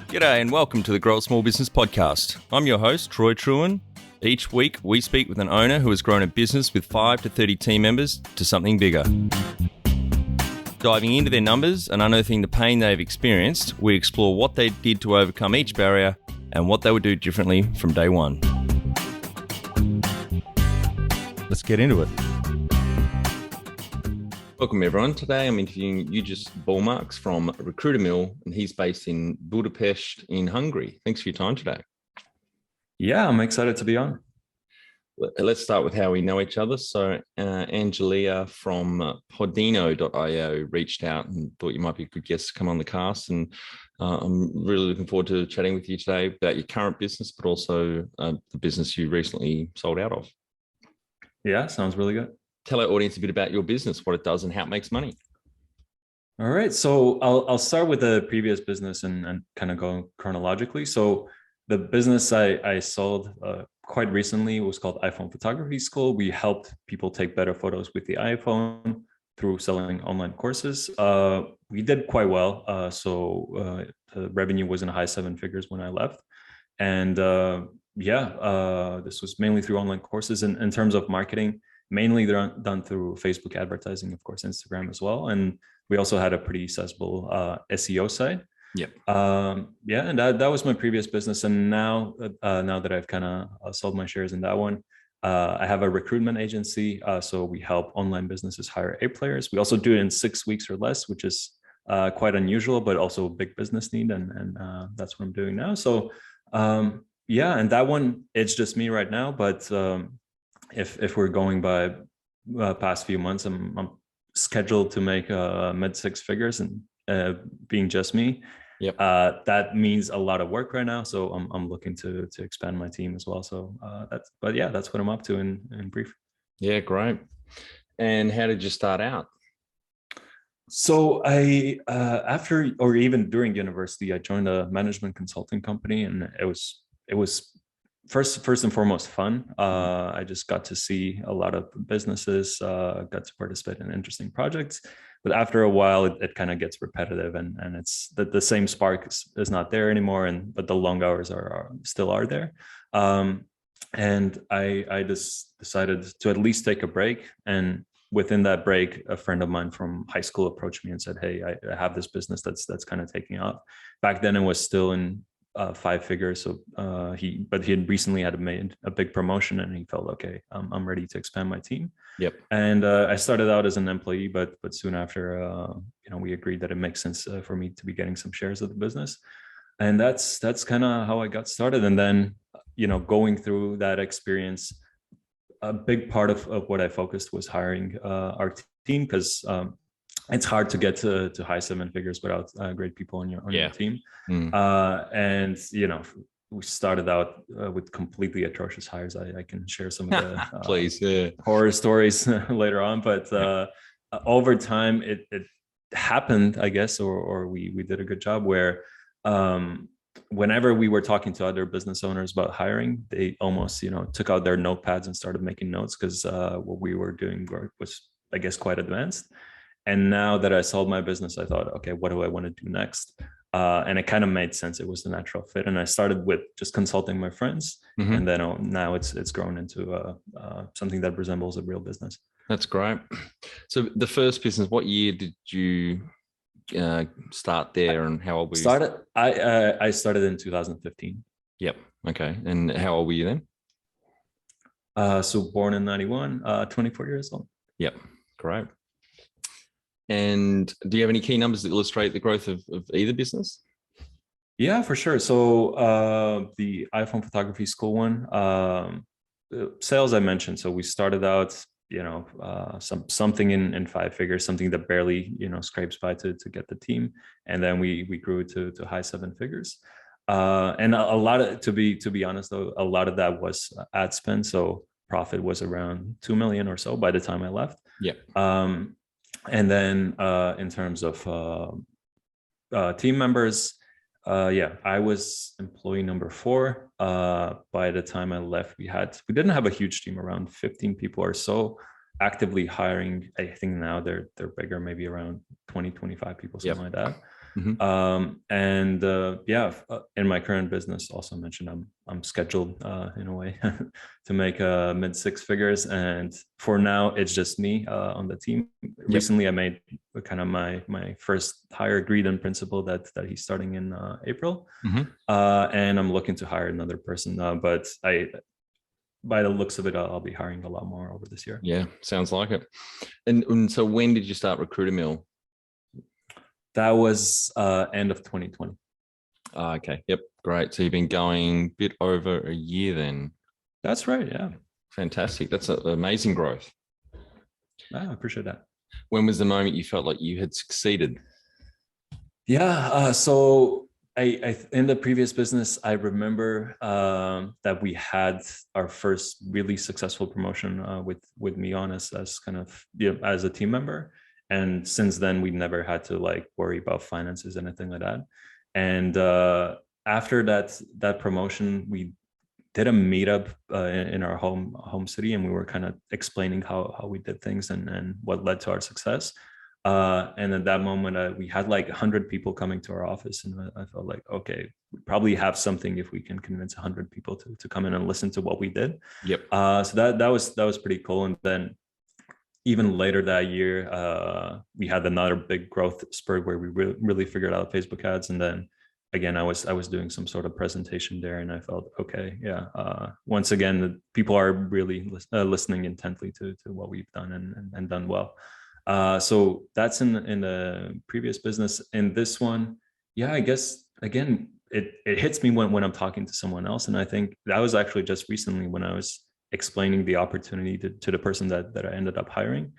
G'day and welcome to the Grow a Small Business Podcast. I'm your host, Troy Truen. Each week, we speak with an owner who has grown a business with 5 to 30 team members to something bigger. Diving into their numbers and unearthing the pain they've experienced, we explore what they did to overcome each barrier and what they would do differently from day one. Let's get into it. Welcome everyone. Today I'm interviewing Ugis Balmaks from Recruitment, and he's based in Budapest in Hungary. Thanks for your time today. Yeah, I'm excited to be on. Let's start with how we know each other. So Angelia from Podino.io reached out and thought you might be a good guest to come on the cast. And I'm really looking forward to chatting with you today about your current business, but also the business you recently sold out of. Yeah, sounds really good. Tell our audience a bit about your business, what it does and how it makes money. All right. So I'll start with the previous business and kind of go chronologically. So the business I sold quite recently was called iPhone Photography School. We helped people take better photos with the iPhone through selling online courses. We did quite well. So the revenue was in high 7 figures when I left. And this was mainly through online courses. And in terms of marketing, mainly they're done through Facebook advertising, of course, Instagram as well. And we also had a pretty sizable SEO site. Yep. And that was my previous business. And now that I've kind of sold my shares in that one, I have a recruitment agency. So we help online businesses hire A players. We also do it in 6 weeks or less, which is quite unusual, but also a big business need. And that's what I'm doing now. So and that one, it's just me right now. But if we're going by past few months, I'm scheduled to make mid 6 figures, and being just me. Yep. That means a lot of work right now. So I'm looking to expand my team as well. So that's what I'm up to in brief. Yeah, great. And how did you start out? So I after or even during university, I joined a management consulting company, and it was first and foremost fun. I just got to see a lot of businesses, got to participate in interesting projects. But after a while, it kind of gets repetitive, and it's the same spark is not there anymore. But the long hours are still there. And I just decided to at least take a break. And within that break, a friend of mine from high school approached me and said, "Hey, I have this business that's kind of taking off." Back then, it was still in 5 figures. So he had recently made a big promotion, and he felt, okay, I'm ready to expand my team. Yep. And I started out as an employee, but soon after, we agreed that it makes sense for me to be getting some shares of the business. And that's kind of how I got started. And then, going through that experience, a big part of what I focused was hiring our team, because it's hard to get to high 7 figures without great people on your team. And we started out with completely atrocious hires. I can share some of the please, horror stories later on, but over time it happened, I guess, or we did a good job where whenever we were talking to other business owners about hiring, they almost took out their notepads and started making notes, because what we were doing was, I guess, quite advanced. And now that I sold my business, I thought, okay, what do I want to do next? And it kind of made sense. It was the natural fit. And I started with just consulting my friends. Mm-hmm. And then now it's grown into something that resembles a real business. That's great. So the first business, what year did you start there, and how old were you? I started in 2015. Yep. Okay. And how old were you then? So born in 91, 24 years old. Yep. Great. And do you have any key numbers that illustrate the growth of either business? Yeah, for sure. So the iPhone Photography School one, sales I mentioned. So we started out, something in 5 figures, something that barely, scrapes by to get the team. And then we grew to high 7 figures. And a lot of, to be honest, though, a lot of that was ad spend. So profit was around 2 million or so by the time I left. Yeah. And then in terms of team members, I was employee number 4. By the time I left, we didn't have a huge team, around 15 people or so, actively hiring. I think now they're bigger, maybe around 20, 25 people, something like that. Mhm. In my current business, also mentioned I'm scheduled in a way to make mid six figures, and for now it's just me on the team. Yep. Recently, I made kind of my first hire, agreed in principle that he's starting in April, Mhm. and I'm looking to hire another person. But by the looks of it, I'll be hiring a lot more over this year. Yeah, sounds like it. And so when did you start Recruiter Mill? That was end of 2020. Okay. Yep. Great. So you've been going a bit over a year then. That's right. Yeah. Fantastic. That's amazing growth. I appreciate that. When was the moment you felt like you had succeeded? Yeah. So I in the previous business, I remember that we had our first really successful promotion with me on as kind of, as a team member. And since then, we never had to like worry about finances, anything like that. And after that promotion, we did a meetup in our home city, and we were kind of explaining how we did things and what led to our success. And at that moment, we had like 100 people coming to our office, and I felt like, okay, we probably have something if we can convince 100 people to come in and listen to what we did. Yep. So that was pretty cool. And then even later that year, we had another big growth spurt where we really figured out Facebook ads. And then again, I was doing some sort of presentation there, and I felt, okay, yeah, once again, the people are really listening intently to what we've done and done well. So that's in the previous business. In this one, yeah, I guess again, it hits me when I'm talking to someone else. And I think that was actually just recently when I was explaining the opportunity to the person that I ended up hiring.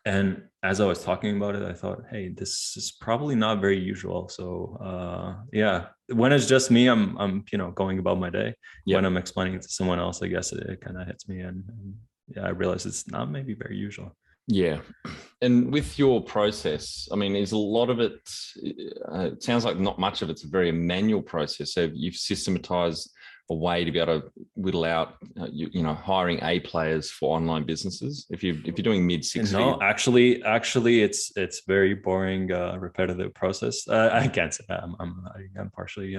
And as I was talking about it, I thought, hey, this is probably not very usual. So yeah, when it's just me, I'm going about my day. Yep. When I'm explaining it to someone else, I guess it kind of hits me, and yeah, I realize it's not maybe very usual. Yeah. And with your process, I mean, is a lot of it, it sounds like not much of it's a very manual process. So you've systematized a way to be able to whittle out, hiring A players for online businesses. If you're doing mid six, no, actually, it's very boring, repetitive process. I can't say that. I'm partially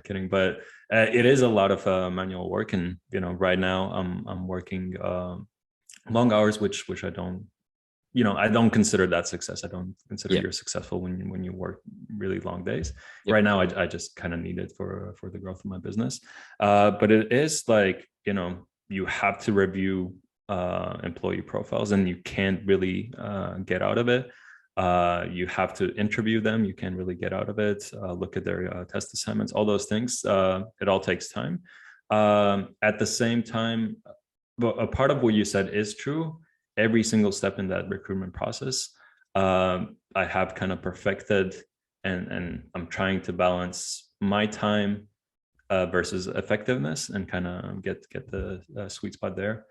kidding, but it is a lot of manual work. And right now I'm working long hours, which I don't. I don't consider that success. I don't consider you're successful when you work really long days. Yep. Right now, I just kind of need it for the growth of my business. But it is like, you have to review employee profiles, and you can't really get out of it. You have to interview them. You can't really get out of it. Look at their test assignments, all those things. It all takes time. At the same time, a part of what you said is true. Every single step in that recruitment process, I have kind of perfected, and I'm trying to balance my time versus effectiveness, and kind of get the sweet spot there.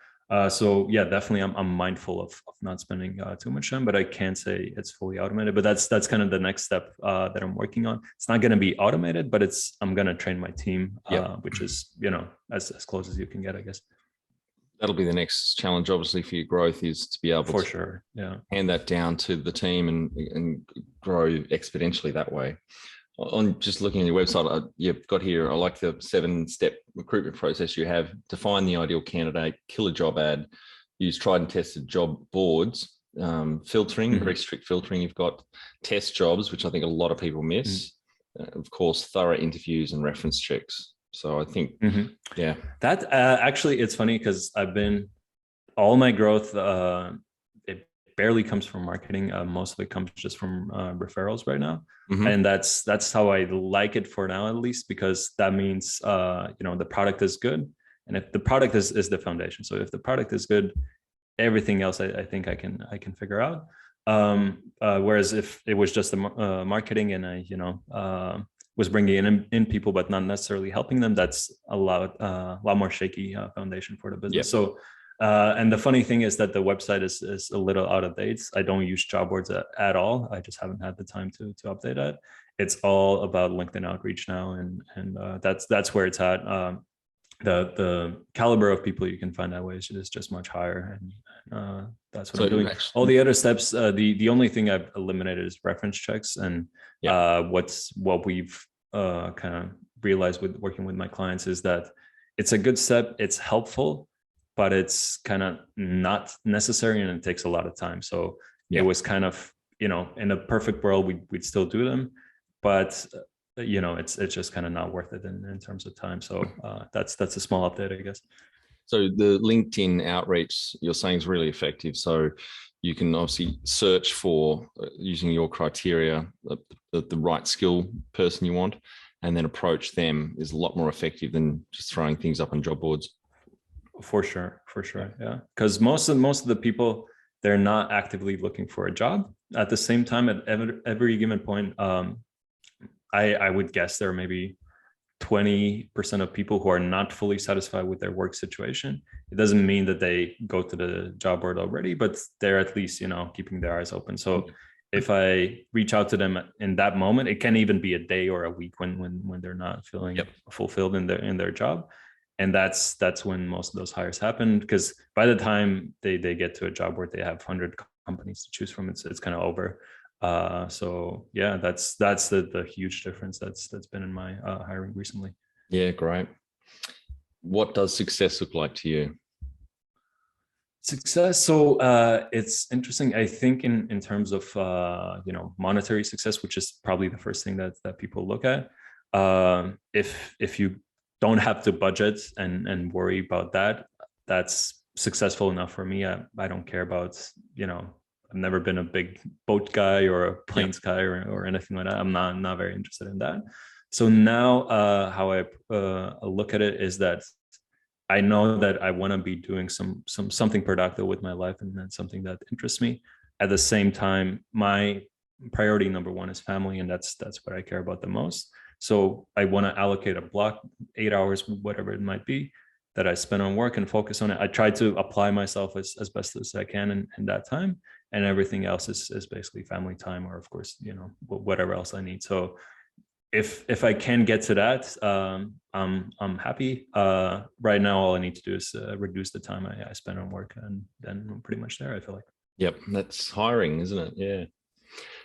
So yeah, definitely, I'm mindful of not spending too much time, but I can't say it's fully automated. But that's kind of the next step that I'm working on. It's not going to be automated, but I'm going to train my team, which is as close as you can get, I guess. That'll be the next challenge, obviously, for your growth, is to be able for sure, hand that down to the team and grow exponentially that way. On just looking at your website, you've got here, I like the 7-step recruitment process you have. Define the ideal candidate, kill a job ad, use tried and tested job boards, filtering, very strict filtering. You've got test jobs, which I think a lot of people miss. Of course, thorough interviews and reference checks. So I think, yeah. That actually, it's funny because all my growth, it barely comes from marketing. Most of it comes just from referrals right now. And that's how I like it for now, at least, because that means, the product is good. And if the product is the foundation. So if the product is good, everything else I think I can figure out. Whereas if it was just the marketing, and I, was bringing in people, but not necessarily helping them, that's a lot more shaky foundation for the business. So, and the funny thing is that the website is a little out of date. I don't use job boards at all. I just haven't had the time to update that. It's all about LinkedIn outreach now, and that's where it's at. The caliber of people you can find that way is just much higher, and that's what So I'm doing. All the other steps, the only thing I've eliminated is reference checks, and what we've kind of realized with working with my clients is that it's a good step, it's helpful, but it's kind of not necessary, and it takes a lot of time. So it was kind of, in a perfect world, we'd still do them, but it's just kind of not worth it in terms of time. So that's a small update, I guess. So the LinkedIn outreach you're saying is really effective. So you can obviously search for using your criteria, the right skill person you want, and then approach them is a lot more effective than just throwing things up on job boards. For sure. Yeah. Because most of the people, they're not actively looking for a job. At the same time, at every given point, I would guess there are maybe 20% of people who are not fully satisfied with their work situation. It doesn't mean that they go to the job board already, but they're at least, keeping their eyes open. So if I reach out to them in that moment, it can even be a day or a week when they're not feeling fulfilled in their job. And that's when most of those hires happen, because by the time they get to a job where they have 100 companies to choose from, it's kind of over. So yeah, that's the huge difference that's been in my hiring recently. Yeah, great. What does success look like to you? Success. So it's interesting. I think in terms of monetary success, which is probably the first thing that people look at. If you don't have to budget and worry about that, that's successful enough for me. I don't care about, I've never been a big boat guy or a planes guy or anything like that. I'm not very interested in that. So now how I look at it is that I know that I want to be doing something productive with my life, and that's something that interests me. At the same time, my priority number one is family, and that's what I care about the most. So I want to allocate a block, 8 hours, whatever it might be, that I spend on work and focus on it. I try to apply myself as best as I can in that time, and everything else is basically family time, or of course, whatever else I need. So if I can get to that, I'm happy. Right now, all I need to do is reduce the time I spend on work, and then I'm pretty much there, I feel like. Yep, that's hiring, isn't it? Yeah.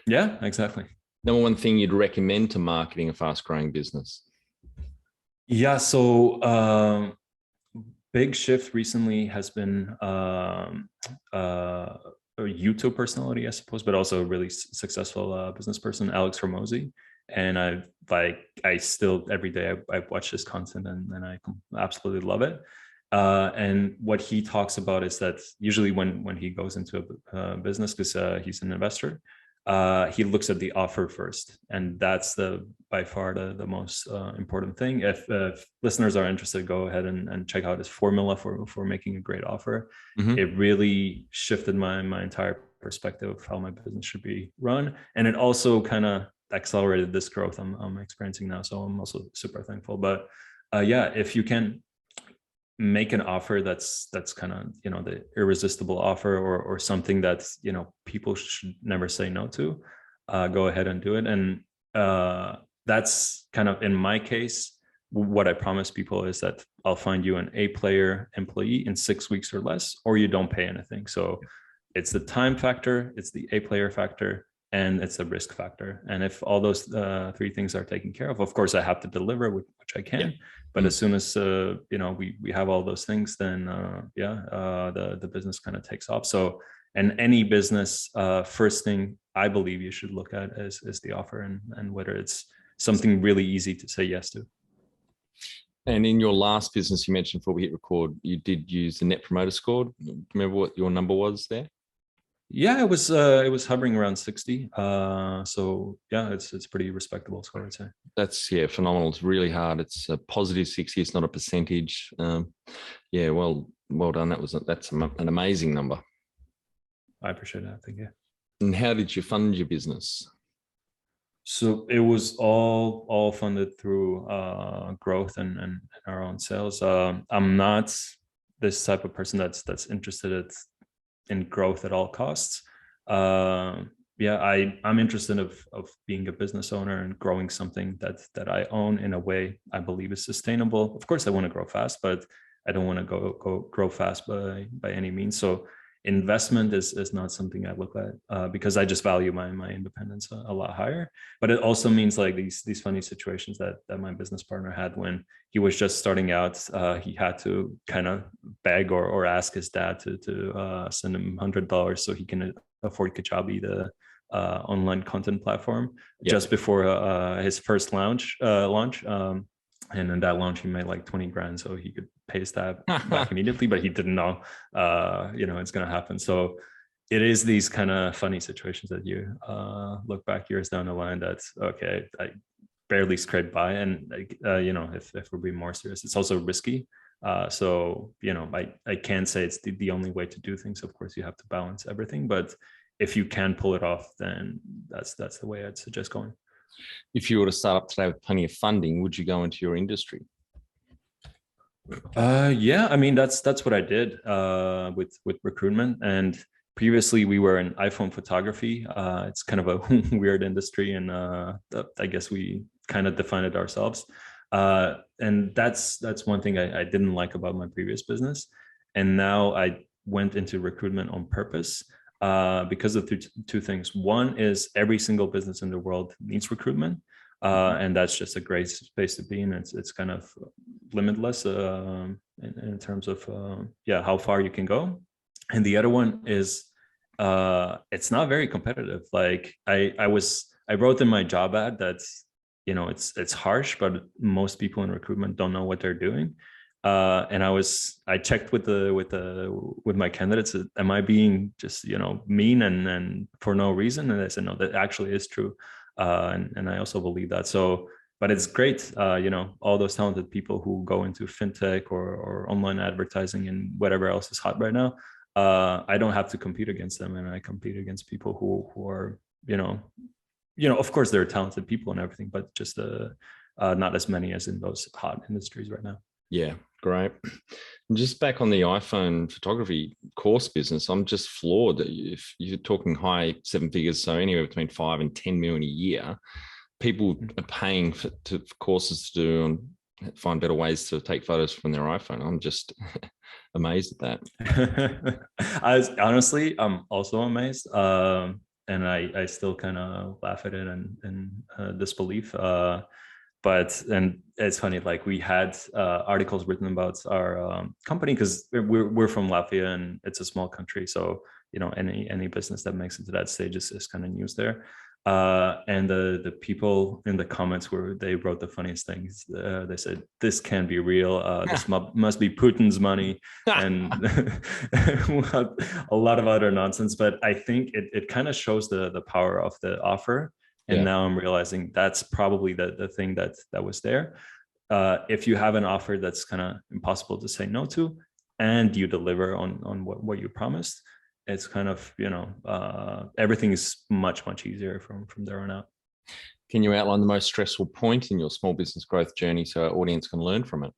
Yeah, exactly. Number one thing you'd recommend to marketing a fast-growing business? Yeah, so big shift recently has been a YouTube personality, I suppose, but also a really successful business person, Alex Hormozi. And I still every day I watch his content, and I absolutely love it. And what he talks about is that usually when he goes into a business, because he's an investor, he looks at the offer first, and that's by far the most important thing. If listeners are interested, go ahead and check out his formula for making a great offer. Mm-hmm. It really shifted my entire perspective of how my business should be run, and it also kind of accelerated this growth I'm experiencing now. So I'm also super thankful. But yeah, if you can make an offer that's kind of the irresistible offer, or something that people should never say no to, go ahead and do it. And that's kind of, in my case, what I promise people is that I'll find you an A-player employee in 6 weeks or less, or you don't pay anything. So it's the time factor, it's the A-player factor, and it's a risk factor. And if all those three things are taken care of course I have to deliver, which I can. Yeah. But as soon as we have all those things, then the business kind of takes off. So, and any business, first thing I believe you should look at is the offer, and whether it's something really easy to say yes to. And in your last business you mentioned before we hit record, you did use the Net Promoter Score. Remember what your number was there? Yeah, it was hovering around 60. So yeah, it's pretty respectable score, I'd say. That's phenomenal. It's really hard. It's a positive 60. It's not a percentage. Yeah, well done. That's an amazing number. I appreciate that. Thank you. And how did you fund your business? So it was all funded through growth and our own sales. I'm not this type of person that's interested in growth at all costs. I'm interested of being a business owner and growing something that I own in a way I believe is sustainable. Of course, I want to grow fast, but I don't want to grow fast by any means. So investment is not something I look at because I just value my independence a lot higher. But it also means like these funny situations that my business partner had when he was just starting out. He had to kind of beg or ask his dad to send him $100 so he can afford Kajabi, the online content platform, just before his first launch. And in that launch, he made like 20 grand, so he could pay his dad back immediately, but he didn't know, it's going to happen. So it is these kind of funny situations that you look back years down the line that's, okay, I barely scraped by. And, if we're being more serious, it's also risky. So, I can't say it's the only way to do things. Of course, you have to balance everything, but if you can pull it off, then that's the way I'd suggest going. If you were to start up today with plenty of funding, would you go into your industry? Yeah, I mean, that's what I did with Recruitment. And previously we were in iPhone photography. It's kind of a weird industry, and I guess we kind of defined it ourselves. And that's one thing I didn't like about my previous business. And now I went into recruitment on purpose because of two things. One is every single business in the world needs recruitment. And that's just a great space to be in. It's kind of limitless in terms of how far you can go. And the other one is it's not very competitive. Like I wrote in my job ad that it's harsh, but most people in recruitment don't know what they're doing. And I checked with my candidates, am I being just mean and for no reason? And they said no, that actually is true. And I also believe that. So, but it's great, all those talented people who go into fintech or online advertising and whatever else is hot right now. I don't have to compete against them, and I compete against people who are, of course they're talented people and everything, but just not as many as in those hot industries right now. Yeah, great. And just back on the iPhone photography course business, I'm just floored that if you're talking high seven figures, so anywhere between 5 and 10 million a year, people are paying for courses to do and find better ways to take photos from their iPhone. I'm just amazed at that. I'm also amazed. And I still kind of laugh at it in disbelief. And it's funny, like we had articles written about our company because we're from Latvia and it's a small country. So, any business that makes it to that stage is kind of news there. And the people in the comments they wrote the funniest things. They said, "This can't be real. This must be Putin's money," and a lot of other nonsense. But I think it kind of shows the power of the offer. And now I'm realizing that's probably the thing that was there. If you have an offer that's kind of impossible to say no to, and you deliver on what you promised, it's kind of, everything is much, much easier from there on out. Can you outline the most stressful point in your small business growth journey so our audience can learn from it?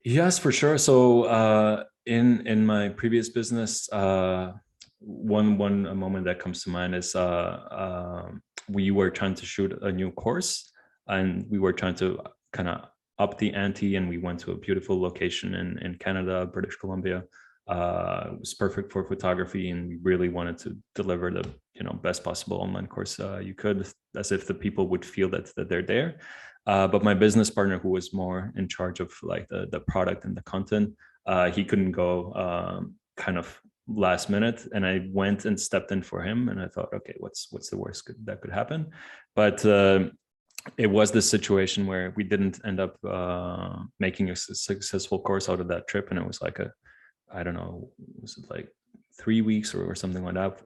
Yes, for sure. So in my previous business, one moment that comes to mind is we were trying to shoot a new course, and we were trying to kind of up the ante, and we went to a beautiful location in Canada, British Columbia. It was perfect for photography, and we really wanted to deliver the best possible online course you could, as if the people would feel that they're there. But my business partner, who was more in charge of like the product and the content, he couldn't go kind of last minute, and I went and stepped in for him, and I thought, okay, what's the worst that could happen? But it was this situation where we didn't end up making a successful course out of that trip, and it was like I don't know, was it like 3 weeks or something like that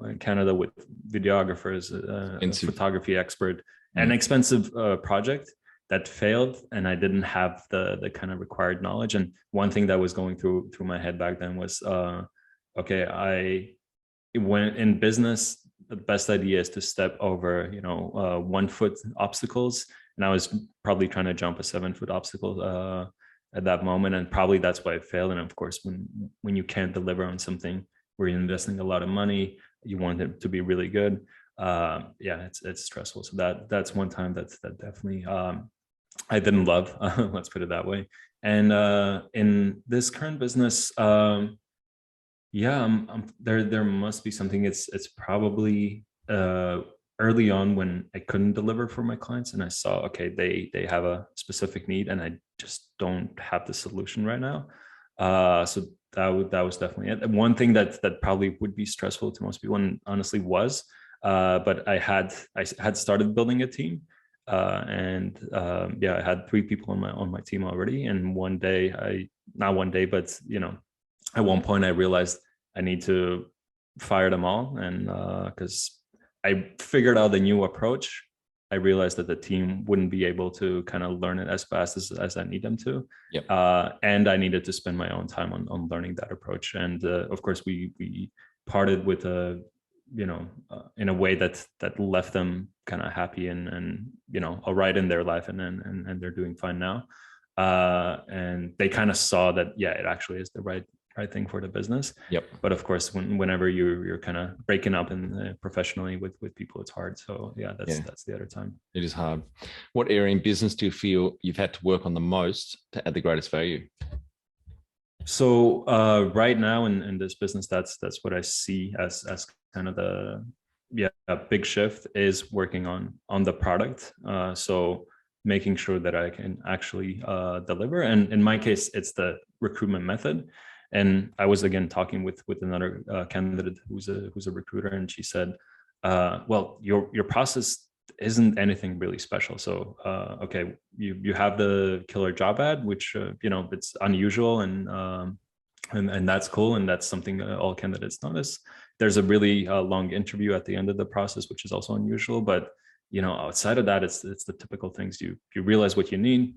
in Canada with videographers, a photography expert, an expensive project that failed, and I didn't have the kind of required knowledge. And one thing that was going through my head back then was, okay, when in business, the best idea is to step over, 1 foot obstacles. And I was probably trying to jump a 7-foot obstacle at that moment. And probably that's why I failed. And of course, when you can't deliver on something where you're investing a lot of money, you want it to be really good. It's stressful. So that's one time that definitely I didn't love, let's put it that way. And in this current business, Yeah, there must be something. It's probably early on when I couldn't deliver for my clients, and I saw, okay, they have a specific need, and I just don't have the solution right now. So that was definitely it. One thing that probably would be stressful to most people, and honestly was, but I had started building a team, and yeah, I had 3 people on my team already, and one day not one day, but at one point I realized I need to fire them all, and because I figured out a new approach, I realized that the team wouldn't be able to kind of learn it as fast as I need them to. Yep. And I needed to spend my own time on learning that approach. And of course, we parted with in a way that left them kind of happy and all right in their life, and they're doing fine now. And they kind of saw that, yeah, it actually is the right thing for the business. Yep. But of course, whenever you're kind of breaking up in professionally with people, it's hard. So yeah, that's the other time. It is hard. What area in business do you feel you've had to work on the most to add the greatest value? So right now in this business, that's what I see as kind of the big shift is working on the product. So making sure that I can actually deliver. And in my case, it's the recruitment method. And I was again talking with another candidate who's a recruiter, and she said, "Well, your process isn't anything really special. So, okay, you have the killer job ad, which it's unusual and that's cool, and that's something all candidates notice. There's a really long interview at the end of the process, which is also unusual, but outside of that, it's the typical things. You realize what you need,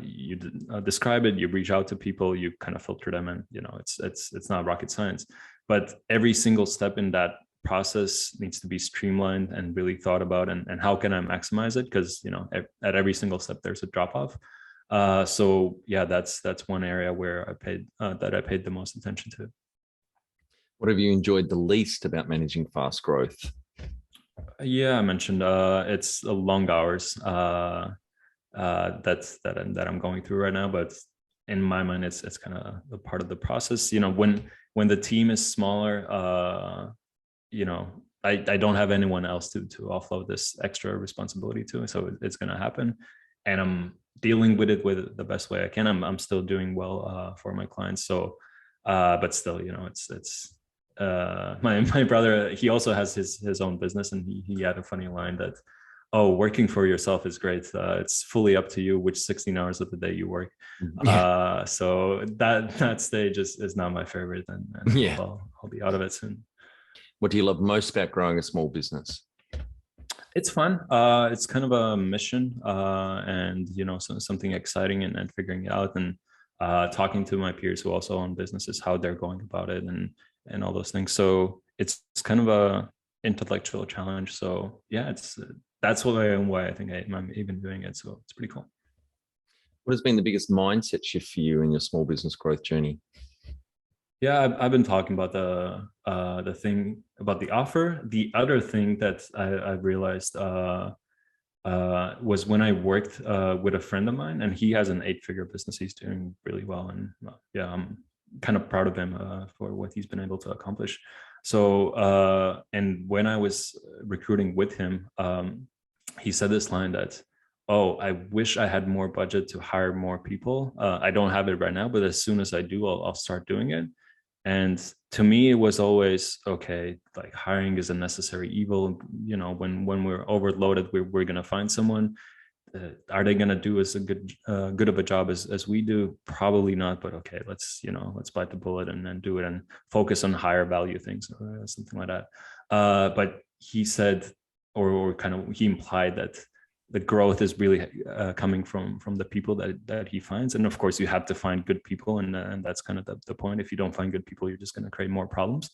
you describe it, you reach out to people, you kind of filter them, and it's not rocket science. But every single step in that process needs to be streamlined and really thought about, and how can I maximize it, because at every single step there's a drop off. So yeah, that's one area where I paid the most attention to. What have you enjoyed the least about managing fast growth? Yeah, I mentioned it's long hours. That I'm going through right now, but in my mind, it's kind of a part of the process. When the team is smaller, I don't have anyone else to offload this extra responsibility to, so it's going to happen, and I'm dealing with it with the best way I can. I'm still doing well for my clients, so but still, it's my brother, he also has his own business, and he had a funny line that, oh, working for yourself is great. It's fully up to you which 16 hours of the day you work. Yeah. So that stage is not my favorite, and yeah, I'll be out of it soon. What do you love most about growing a small business? It's fun. It's kind of a mission, and something exciting, and figuring it out, and talking to my peers who also own businesses, how they're going about it, and all those things. So it's kind of a intellectual challenge. So yeah, that's why I think I'm even doing it. So it's pretty cool. What has been the biggest mindset shift for you in your small business growth journey? Yeah, I've been talking about the thing about the offer. The other thing that I realized was when I worked with a friend of mine, and he has an 8-figure business. He's doing really well, and yeah, I'm kind of proud of him for what he's been able to accomplish. So, and when I was recruiting with him, he said this line that, oh, I wish I had more budget to hire more people. I don't have it right now, but as soon as I do, I'll start doing it. And to me, it was always, okay, like hiring is a necessary evil. When we're overloaded, we're going to find someone. Are they going to do as a good of a job as we do? Probably not, but okay, let's bite the bullet and do it, and focus on higher value things, or something like that. But he said, or kind of he implied that the growth is really coming from the people that he finds. And of course, you have to find good people, and that's kind of the point. If you don't find good people, you're just going to create more problems.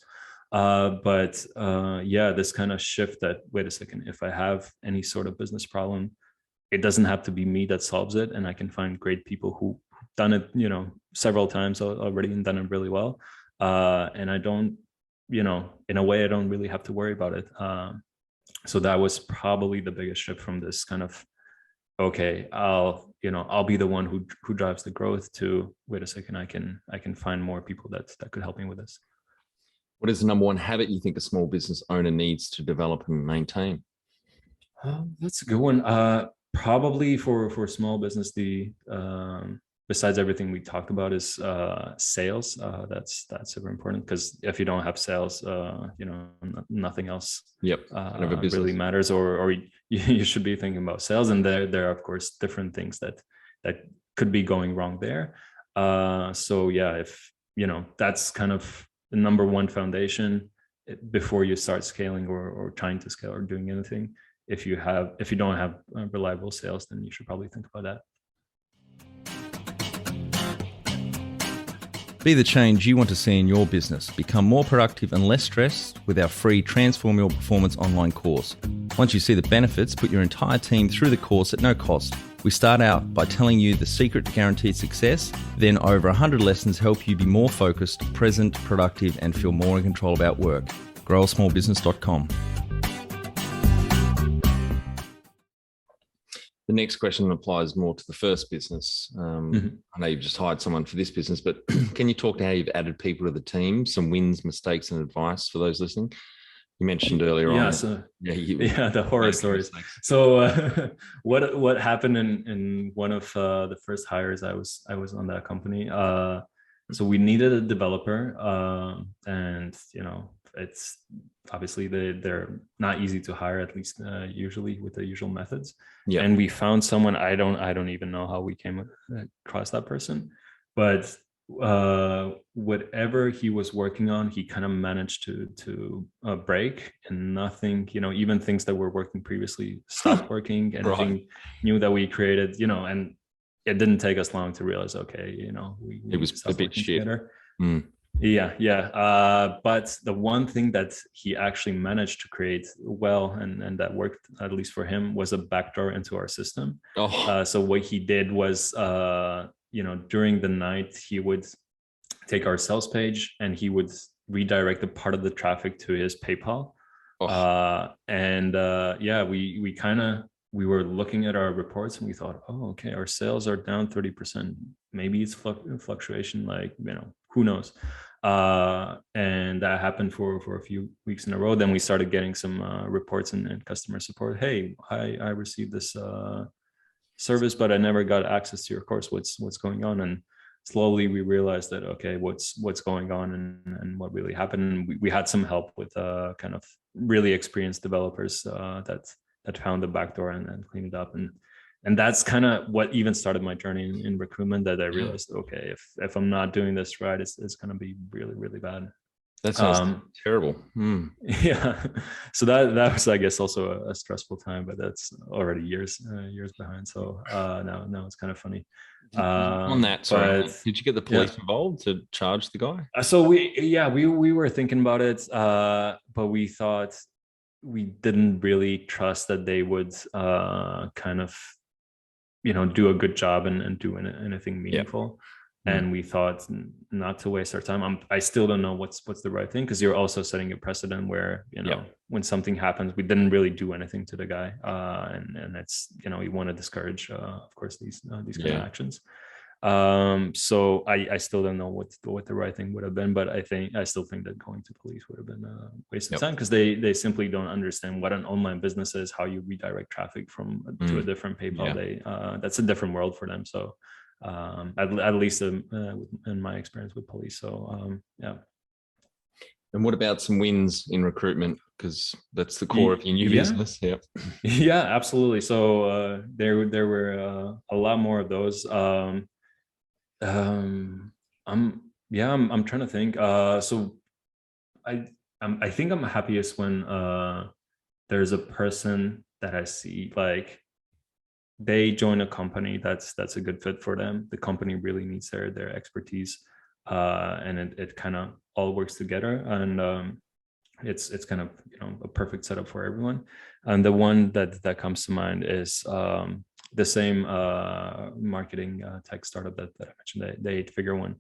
But yeah, this kind of shift that, wait a second, if I have any sort of business problem, it doesn't have to be me that solves it, and I can find great people who've done it, several times already and done it really well. And I don't, in a way, I don't really have to worry about it. So that was probably the biggest shift from this kind of okay, I'll be the one who drives the growth, to wait a second, I can find more people that could help me with this. What is the number one habit you think a small business owner needs to develop and maintain? That's a good one. Probably for small business, the besides everything we talked about is sales. That's super important, because if you don't have sales, nothing else. Yep. Kind of a business really matters, or you should be thinking about sales. And there are of course different things that could be going wrong there. So yeah, if that's kind of the number one foundation before you start scaling or trying to scale or doing anything. If you don't have reliable sales, then you should probably think about that. Be the change you want to see in your business. Become more productive and less stressed with our free Transform Your Performance online course. Once you see the benefits, put your entire team through the course at no cost. We start out by telling you the secret to guaranteed success, then over 100 lessons help you be more focused, present, productive, and feel more in control about work. growasmallbusiness.com. The next question applies more to the first business. I know you've just hired someone for this business, but can you talk to how you've added people to the team, some wins, mistakes, and advice for those listening? You mentioned earlier on. So, the horror stories. So what happened in one of the first hires I was on that company. So we needed a developer, and it's obviously they're not easy to hire, at least usually with the usual methods. Yeah. And we found someone. I don't even know how we came across that person, but whatever he was working on, he kind of managed to break, and nothing, even things that were working previously stopped working. Anything new that we created, and it didn't take us long to realize, okay, it was a bit shit. But the one thing that he actually managed to create well, and that worked, at least for him, was a backdoor into our system. So what he did was, during the night, he would take our sales page and he would redirect a part of the traffic to his PayPal. We were looking at our reports and we thought, oh, okay, our sales are down 30%. Maybe it's fluctuation, who knows? And that happened for a few weeks in a row. Then we started getting some reports and customer support. Hey, I received this service, but I never got access to your course. What's going on? And slowly we realized that, okay, what's going on and what really happened. And we had some help with kind of really experienced developers that found the backdoor and cleaned it up. And that's kind of what even started my journey in recruitment, that I realized, okay, if I'm not doing this right, it's going to be really, really bad. That sounds terrible. Yeah. So that was, I guess, also a stressful time, but that's already years behind. So now it's kind of funny. On that, sorry, did you get the police involved to charge the guy? So we were thinking about it, but we thought we didn't really trust that they would kind of do a good job and do anything meaningful. And we thought not to waste our time. I still don't know what's the right thing, because you're also setting a precedent where when something happens, we didn't really do anything to the guy, and it's you want to discourage of course these kind of actions. So I still don't know what the right thing would have been, but I still think that going to police would have been a waste of time, because they simply don't understand what an online business is, how you redirect traffic to a different PayPal. That's a different world for them. So at least in my experience with police. So And what about some wins in recruitment? Because that's the core of your new business. Yeah, absolutely. So there were a lot more of those. I'm trying to think. So I think I'm happiest when there's a person that I see, like, they join a company that's a good fit for them. The company really needs their expertise, and it kind of all works together, and it's kind of a perfect setup for everyone. And the one that comes to mind is the same marketing tech startup that I mentioned, the 8-figure one.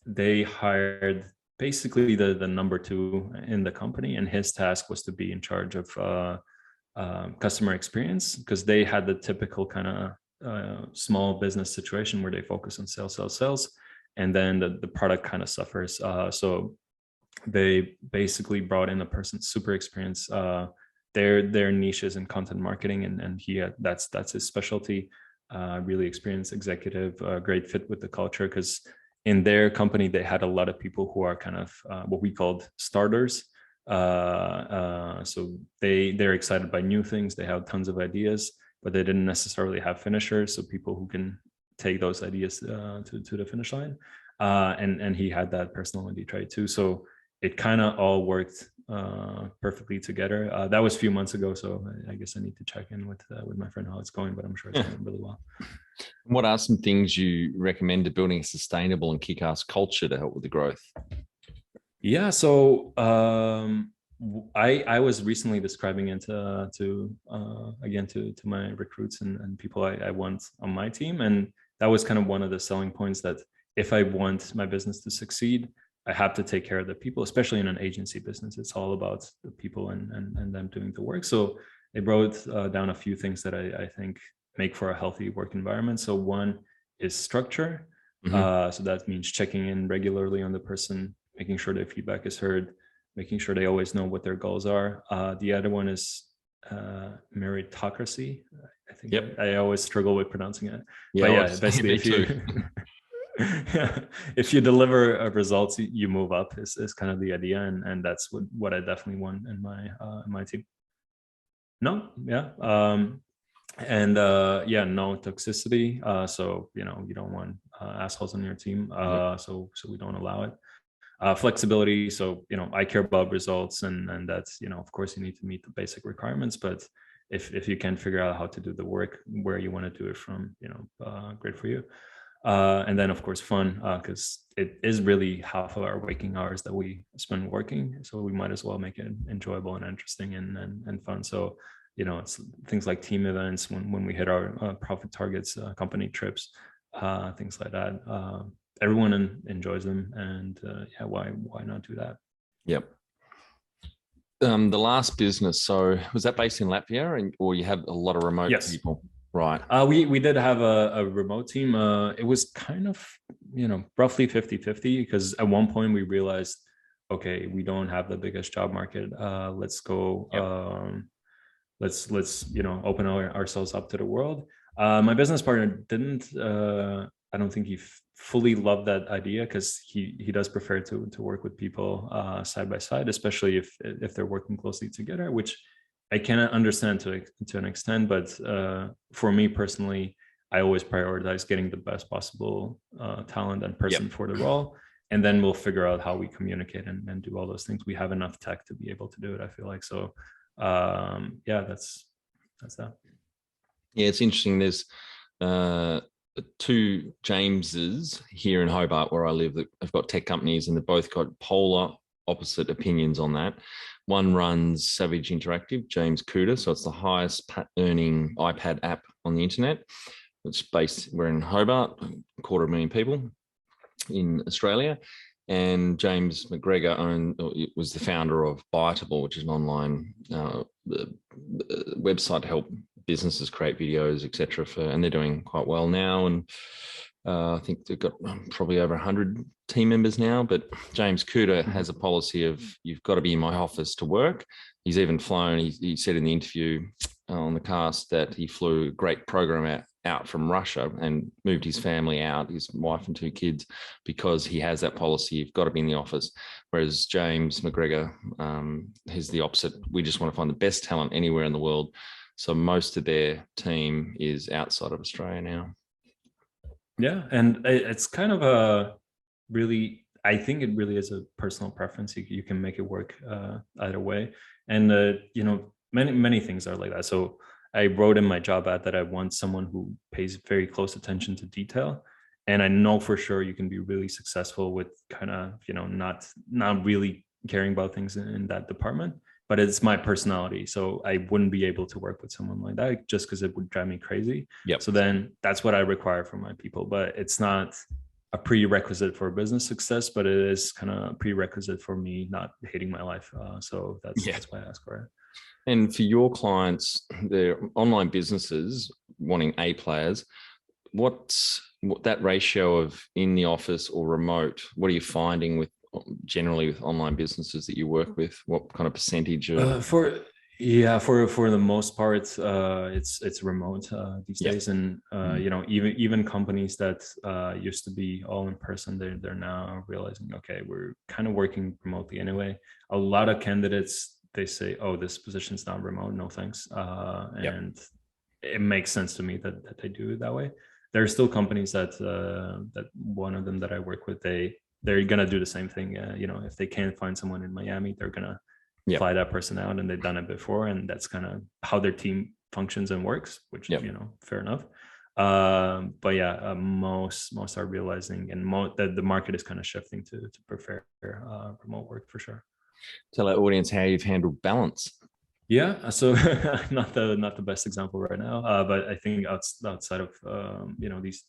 They hired basically the number 2 in the company, and his task was to be in charge of customer experience, because they had the typical kind of small business situation where they focus on sales, and then the product kind of suffers. So they basically brought in a person super experienced. Their niche is in content marketing, and that's his specialty. Really experienced executive, great fit with the culture, because in their company they had a lot of people who are kind of what we called starters. So they're excited by new things. They have tons of ideas, but they didn't necessarily have finishers. So people who can take those ideas to the finish line. And he had that personality trait too. So it kind of all worked perfectly together. That was a few months ago, so I guess I need to check in with my friend how it's going, but I'm sure it's going really well. What are some things you recommend to building a sustainable and kick-ass culture to help with the growth? Yeah, so I was recently describing it to my recruits and people I want on my team, and that was kind of one of the selling points, that if I want my business to succeed, I have to take care of the people, especially in an agency business. It's all about the people and them doing the work. So they wrote down a few things that I think make for a healthy work environment. So one is structure. So that means checking in regularly on the person, making sure their feedback is heard, making sure they always know what their goals are. The other one is meritocracy. I think I always struggle with pronouncing it. Yeah, but yeah, basically if you if you deliver results, you move up is kind of the idea, and that's what I definitely want in my team. No, yeah. No toxicity. So you don't want assholes on your team. So we don't allow it. Flexibility. So I care about results, and that's of course you need to meet the basic requirements, but if you can figure out how to do the work where you want to do it from, great for you. And then of course fun, because it is really half of our waking hours that we spend working, so we might as well make it enjoyable and interesting and fun. So it's things like team events when we hit our profit targets, company trips, things like that. Everyone enjoys them, and why not do that? Yep. The last business, so was that based in Latvia, or you had a lot of remote people? Right. We did have a remote team. It was kind of, roughly 50-50, because at one point we realized, okay, we don't have the biggest job market. Let's go. Let's open ourselves up to the world. My business partner didn't. I don't think he fully loved that idea, because he does prefer to work with people side by side, especially if they're working closely together, which I cannot understand to an extent, but for me personally, I always prioritize getting the best possible talent and person for the role, and then we'll figure out how we communicate and do all those things. We have enough tech to be able to do it, I feel like. So that's that. Yeah, it's interesting. There's two Jameses here in Hobart where I live that have got tech companies, and they've both got polar opposite opinions on that. One runs Savage Interactive, James Cooter. So it's the highest earning iPad app on the internet. We're in Hobart, 250,000 people in Australia. And James McGregor was the founder of Biteable, which is an online website to help businesses create videos, etc. And they're doing quite well now. And I think they've got probably over 100 team members now. But James Cooter has a policy of, you've got to be in my office to work. He's even flown, he said in the interview on the cast that he flew a great program out from Russia and moved his family out, his wife and 2 kids, because he has that policy. You've got to be in the office. Whereas James McGregor is the opposite. We just want to find the best talent anywhere in the world. So most of their team is outside of Australia now. Yeah, and it's kind of I think it really is a personal preference. You can make it work either way. And, many things are like that. So I wrote in my job ad that I want someone who pays very close attention to detail. And I know for sure you can be really successful with kind of, not really caring about things in that department. But it's my personality. So I wouldn't be able to work with someone like that just because it would drive me crazy. So then that's what I require from my people. But it's not a prerequisite for business success, but it is kind of a prerequisite for me not hating my life. So that's why I ask for it. And for your clients, they're online businesses wanting A players. What that ratio of in the office or remote, what are you finding with generally with online businesses that you work with? What kind of percentage of For the most part, it's remote these yeah. days, and you know, even companies that used to be all in person, they're now realizing, okay, we're kind of working remotely anyway. A lot of candidates, they say, oh, this position's not remote, no thanks, and it makes sense to me that they do it that way. There are still companies that one of them that I work with, they're gonna do the same thing. You know, if they can't find someone in Miami, they're gonna fly that person out, and they've done it before, and that's kind of how their team functions and works, which you know, fair enough. But yeah, most are realizing, and that the market is kind of shifting to prefer remote work for sure. Tell our audience how you've handled balance. Yeah, so not the best example right now, but I think outside of you know, these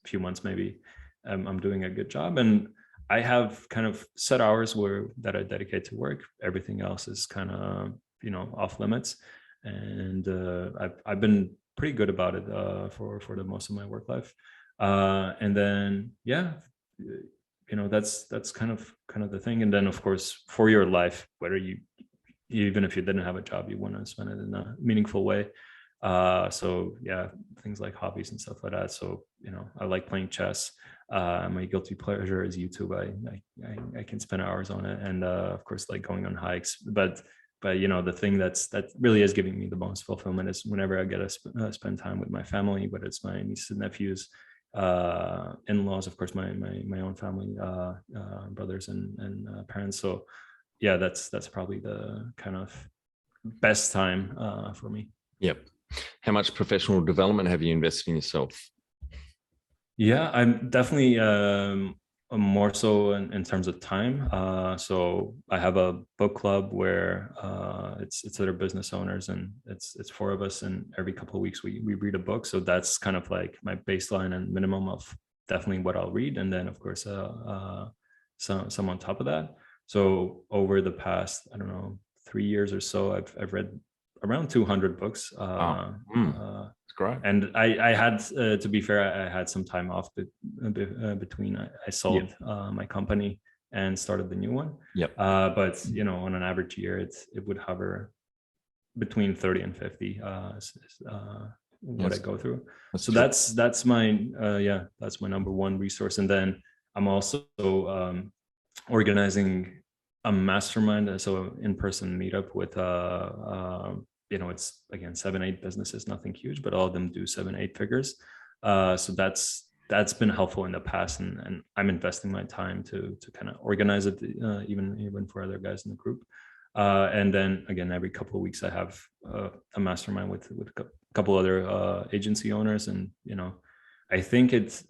few months, maybe I'm doing a good job, and I have kind of set hours that I dedicate to work. Everything else is kind of, you know, off limits, and I've been pretty good about it for the most of my work life, and then yeah, you know, that's kind of the thing. And then of course, for your life, whether even if you didn't have a job, you want to spend it in a meaningful way. So yeah, things like hobbies and stuff like that. So, you know, I like playing chess. My guilty pleasure is YouTube. I can spend hours on it, and of course, like going on hikes. But you know, the thing that really is giving me the most fulfillment is whenever I get to spend time with my family, whether it's my nieces and nephews, in-laws, of course, my own family, brothers and parents. So yeah, that's probably the kind of best time for me. Yep. How much professional development have you invested in yourself? Yeah, I'm definitely more so in terms of time. So I have a book club where it's other business owners, and it's four of us, and every couple of weeks we read a book. So that's kind of like my baseline and minimum of definitely what I'll read, and then of course some on top of that. So over the past, I don't know, 3 years or so, I've read around 200 books. That's great. And I had, to be fair, I had some time off between I sold my company and started the new one. But you know, on an average year, it would hover between 30 and 50. What I go through. So that's my that's my number one resource. And then I'm also organizing a mastermind, so in-person meetup with you know, it's again 7-8 businesses, nothing huge, but all of them do 7-8 figures. So that's been helpful in the past, and I'm investing my time to kind of organize it, even for other guys in the group. And then again, every couple of weeks I have a mastermind with a couple other agency owners, and you know, I think it's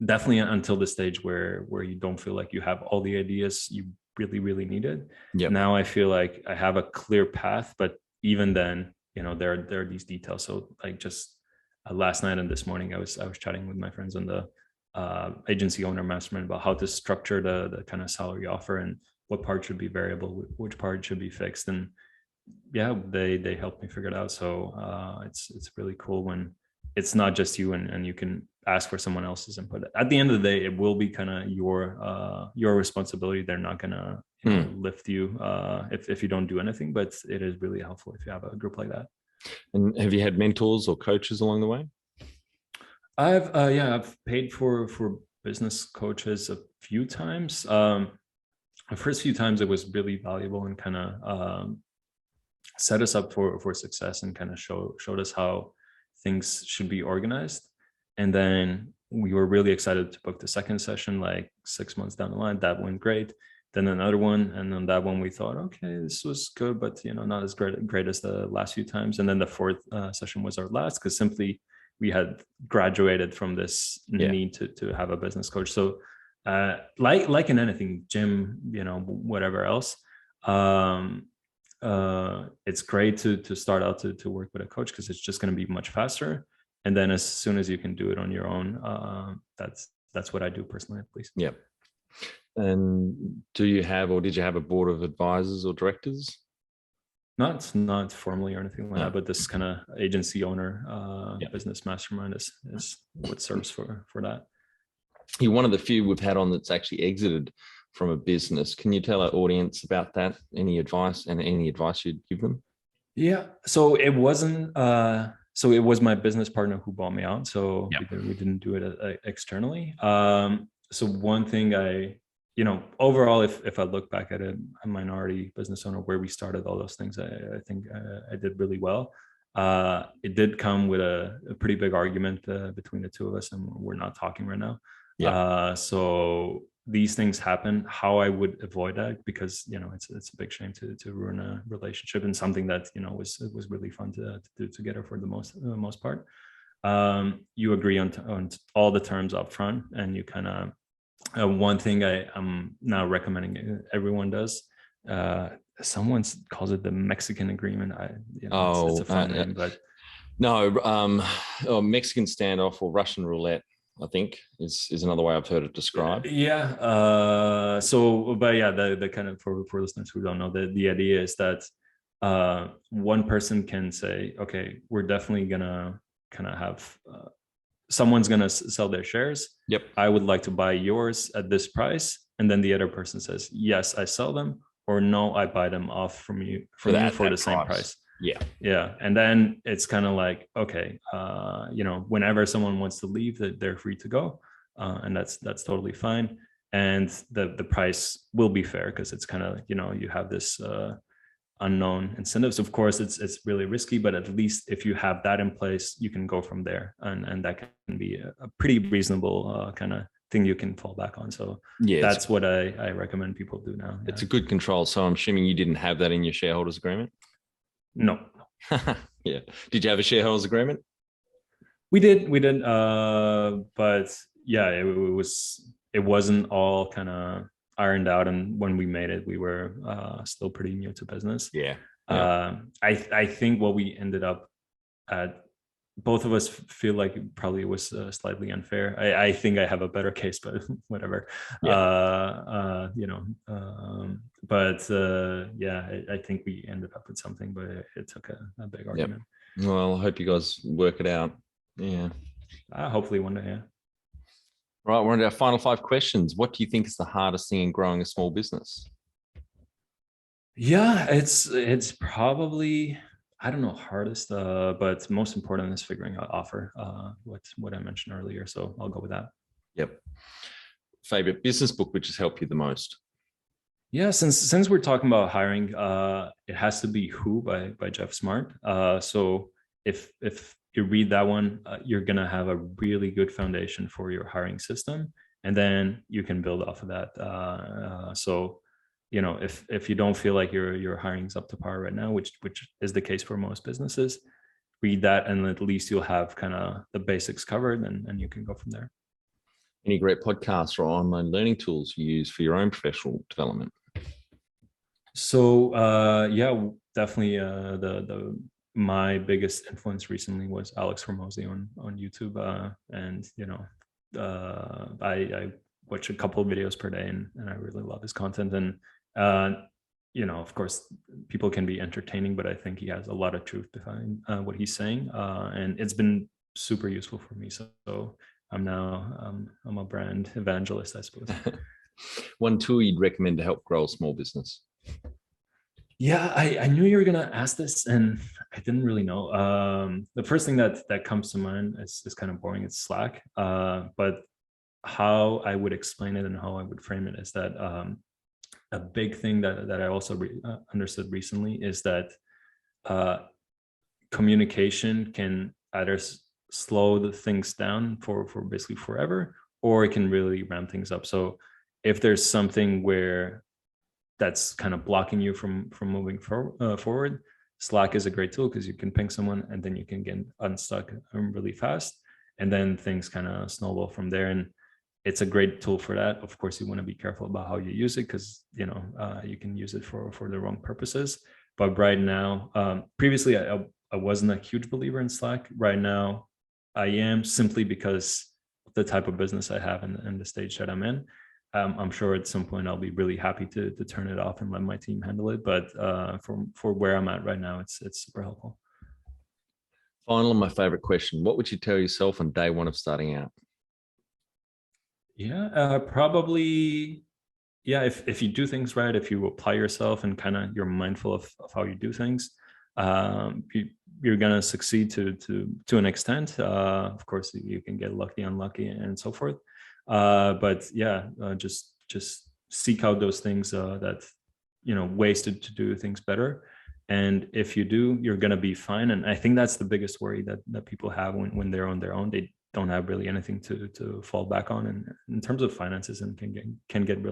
definitely until the stage where you don't feel like you have all the ideas you really needed. Now I feel like I have a clear path, but even then, you know, there are these details. So like just last night and this morning, I was chatting with my friends on the agency owner mastermind about how to structure the kind of salary offer, and what part should be variable, which part should be fixed. And yeah, they helped me figure it out. So it's really cool when it's not just you, and you can ask for someone else's input. At the end of the day, it will be kind of your responsibility. They're not gonna lift you if you don't do anything, but it is really helpful if you have a group like that. And have you had mentors or coaches along the way? I've paid for business coaches a few times. The first few times it was really valuable, and kind of set us up for success, and kind of showed us how things should be organized. And then we were really excited to book the second session, like 6 months down the line. That went great. Then another one, and then that one we thought, okay, this was good, but you know, not as great as the last few times. And then the fourth session was our last, because simply we had graduated from this need to have a business coach. So like in anything, gym, you know, whatever else, it's great to start out to work with a coach, because it's just going to be much faster. And then as soon as you can do it on your own, that's what I do personally, at least. Yep. And do you have, or did you have a board of advisors or directors? Not formally or anything like No. that, but this kind of agency owner, Yeah. business mastermind is what serves for that. You're one of the few we've had on that's actually exited from a business. Can you tell our audience about that? Any advice you'd give them? Yeah. So it wasn't. So it was my business partner who bought me out. So Yeah. we didn't do it externally. So one thing overall, if I look back at it, a minority business owner, where we started all those things, I think I did really well. It did come with a pretty big argument between the two of us, and we're not talking right now. Yeah. So these things happen. How I would avoid that, because it's a big shame to ruin a relationship and something that was really fun to do together for the most part. You agree on all the terms up front, and you kind of one thing I'm now recommending everyone does. Someone calls it the Mexican agreement. It's a fun name, but no, Mexican standoff or Russian roulette, I think is another way I've heard it described. Yeah. But yeah, the kind of for listeners who don't know, the idea is that one person can say, okay, we're definitely gonna kind of have someone's gonna sell their shares. Yep. I would like to buy yours at this price, and then the other person says, yes, I sell them, or no, I buy them off from you for the same price. Yeah. And then it's kind of like, okay, whenever someone wants to leave, that they're free to go, and that's totally fine. And the price will be fair, because it's kind of you have this unknown incentives. Of course, it's really risky, but at least if you have that in place, you can go from there, and that can be a pretty reasonable kind of thing you can fall back on. So yeah, that's what I recommend people do now. It's a good control. So I'm assuming you didn't have that in your shareholders agreement? No. Yeah. Did you have a shareholders agreement? We did. But yeah, it wasn't all kind of ironed out, and when we made it, we were still pretty new to business. Yeah. I think what we ended up at, both of us feel like probably it was slightly unfair. I think I have a better case, but whatever. Yeah. I think we ended up with something, but it took a big argument. Yep. Well, I hope you guys work it out. Yeah. Hopefully one day. Yeah. Right, we're on to our final 5 questions. What do you think is the hardest thing in growing a small business? Yeah, it's probably, I don't know, hardest, but most important is figuring out offer, what I mentioned earlier. So I'll go with that. Yep. Favorite business book which has helped you the most? Yeah, since we're talking about hiring, it has to be Who by Jeff Smart. So if you read that one, you're gonna have a really good foundation for your hiring system, and then you can build off of that. So if you don't feel like your hiring's up to par right now, which is the case for most businesses, read that, and at least you'll have kind of the basics covered, and you can go from there. Any great podcasts or online learning tools you use for your own professional development? So yeah, definitely my biggest influence recently was Alex Hormozy on YouTube, and I watch a couple of videos per day, and I really love his content. And of course, people can be entertaining, but I think he has a lot of truth behind what he's saying, and it's been super useful for me. So I'm a brand evangelist, I suppose. One tool you'd recommend to help grow a small business? Yeah, I knew you were gonna ask this, and I didn't really know. The first thing that comes to mind is kind of boring. It's Slack, but how I would explain it and how I would frame it is that a big thing that I also understood recently is that communication can either slow the things down for basically forever, or it can really ramp things up. So if there's something where that's kind of blocking you from moving forward, Slack is a great tool, because you can ping someone and then you can get unstuck really fast, and then things kind of snowball from there. And it's a great tool for that. Of course, you want to be careful about how you use it, because you can use it for the wrong purposes. But right now, previously I wasn't a huge believer in Slack. Right now I am, simply because of the type of business I have and the stage that I'm in. I'm sure at some point I'll be really happy to turn it off and let my team handle it. But for where I'm at right now, it's super helpful. Finally, my favorite question: what would you tell yourself on day one of starting out? Yeah, probably. Yeah, if you do things right, if you apply yourself and kind of you're mindful of how you do things, you're gonna succeed to an extent. Of course, you can get lucky, unlucky, and so forth. But yeah, just seek out those things that ways to do things better. And if you do, you're gonna be fine. And I think that's the biggest worry that people have when they're on their own. They don't have really anything to fall back on, and in terms of finances, and can get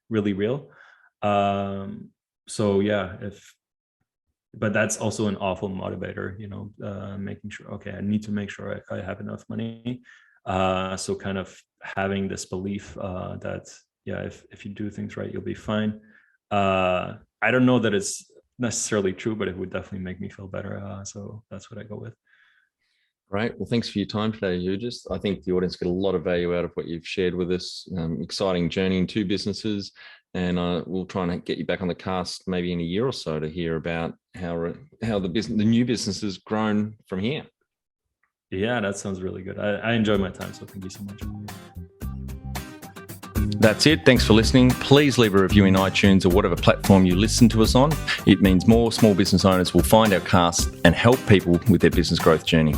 really real. So yeah, but that's also an awful motivator, making sure, okay, I need to make sure I have enough money. So kind of having this belief that yeah, if you do things right, you'll be fine. I don't know that it's necessarily true, but it would definitely make me feel better. So that's what I go with. Great. Well, thanks for your time today, Ugis. I think the audience get a lot of value out of what you've shared with us. Exciting journey in two businesses, and we'll try and get you back on the cast maybe in a year or so to hear about how the new business has grown from here. Yeah, that sounds really good. I enjoyed my time, so thank you so much. That's it. Thanks for listening. Please leave a review in iTunes or whatever platform you listen to us on. It means more small business owners will find our cast and help people with their business growth journey.